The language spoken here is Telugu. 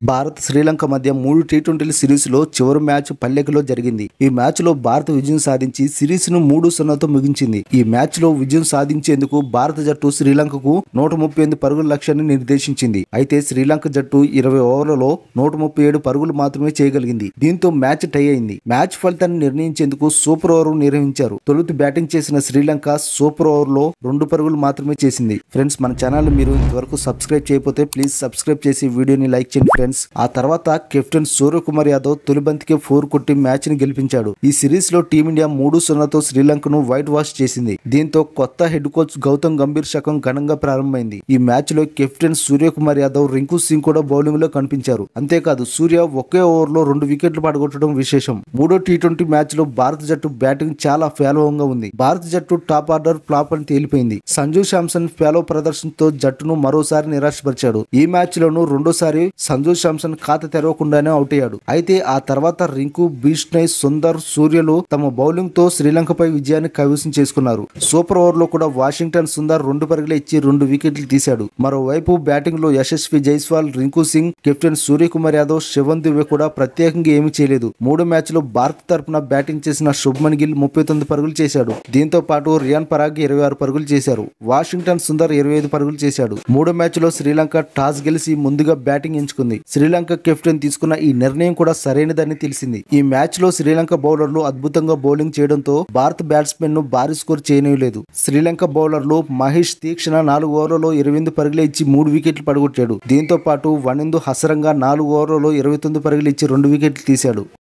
భారత్ శ్రీలంక మధ్య 3 టీ20 సిరీస్లో చివరి మ్యాచ్ పల్లెకులో జరిగింది. ఈ మ్యాచ్లో భారత్ విజయం సాధించి సిరీస్ను 3-0తో ముగించింది. ఈ మ్యాచ్లో విజయం సాధించేందుకు భారత జట్టు శ్రీలంకకు 138 పరుగుల లక్ష్యాన్ని నిర్దేశించింది. అయితే శ్రీలంక జట్టు 20 ఓవర్లలో 137 పరుగులు మాత్రమే చేయగలిగింది. దీంతో మ్యాచ్ టై అయింది. మ్యాచ్ ఫలితాన్ని నిర్ణయించేందుకు సూపర్ ఓవర్ నిర్వహించారు. తొలుత బ్యాటింగ్ చేసిన శ్రీలంక సూపర్ ఓవర్లో 2 పరుగులు మాత్రమే చేసింది. ఫ్రెండ్స్, మన ఛానల్ మీరు ఇంతవరకు సబ్స్క్రైబ్ చేయకపోతే ప్లీజ్ సబ్స్క్రైబ్ చేసి వీడియోని లైక్ చేయండి ఫ్రెండ్స్. ఆ తర్వాత కెప్టెన్ సూర్యకుమార్ యాదవ్ తొలి బంతికే 4 కొట్టి మ్యాచ్ ని గెలిపించాడు. ఈ సిరీస్ లో టీమిండియా 3-0తో శ్రీలంకను వైట్ వాష్ చేసింది. దీంతో కొత్త హెడ్ కోచ్ గౌతమ్ గంభీర్ శకం ఘనంగా ప్రారంభమైంది. ఈ మ్యాచ్ లో కెప్టెన్ సూర్యకుమార్ యాదవ్, రింకు సింగ్ కూడా బౌలింగ్ లో కనిపించారు. అంతేకాదు సూర్య ఒకే ఓవర్ లో 2 వికెట్లు పడగొట్టడం విశేషం. మూడో టీ20 మ్యాచ్ లో భారత జట్టు బ్యాటింగ్ చాలా పేలవంగా ఉంది. భారత జట్టు టాప్ ఆర్డర్ ఫ్లాప్ అని తేలిపోయింది. సంజు శాంసన్ పేలవ ప్రదర్శనతో జట్టును మరోసారి నిరాశపరిచాడు. ఈ మ్యాచ్ లోనూ రెండోసారి సంజు శాంసన్ ఖాతా తెరవకుండానే అవుట్ అయ్యాడు. అయితే ఆ తర్వాత రింకు, బిష్నోయ్, సుందర్, సూర్యలు తమ బౌలింగ్ తో శ్రీలంకపై విజయాన్ని కైవసం చేసుకున్నారు. సూపర్ ఓవర్ లో కూడా వాషింగ్టన్ సుందర్ 2 పరుగులు ఇచ్చి 2 వికెట్లు తీశాడు. మరోవైపు బ్యాటింగ్ లో యశస్వి జైస్వాల్, రింకు సింగ్, కెప్టెన్ సూర్యకుమార్ యాదవ్, శివన్ దుబే కూడా ప్రత్యేకంగా ఏమీ చేయలేదు. 3 మ్యాచ్లో భారత్ తరపున బ్యాటింగ్ చేసిన శుభ్మన్ గిల్ 39 పరుగులు చేశాడు. దీంతో పాటు రియాన్ పరాగ్ 26 పరుగులు చేశారు. వాషింగ్టన్ సుందర్ 25 పరుగులు చేశాడు. 3 మ్యాచ్లో శ్రీలంక టాస్ గెలిచి ముందుగా బ్యాటింగ్ ఎంచుకుంది. శ్రీలంక కెప్టెన్ తీసుకున్న ఈ నిర్ణయం కూడా సరైనదని తెలిసింది. ఈ మ్యాచ్ లో శ్రీలంక బౌలర్లు అద్భుతంగా బౌలింగ్ చేయడంతో భారత బ్యాట్స్మెన్ ను భారీ స్కోర్ చేయనివ్వలేదు. శ్రీలంక బౌలర్లు మహేష్ తీక్షణ 4 ఓవర్లలో 28 పరుగులు ఇచ్చి 3 వికెట్లు పడగొట్టాడు. దీంతో పాటు వనిందు హసరంగా 4 ఓవర్లలో 29 పరుగులు ఇచ్చి 2 వికెట్లు తీశాడు.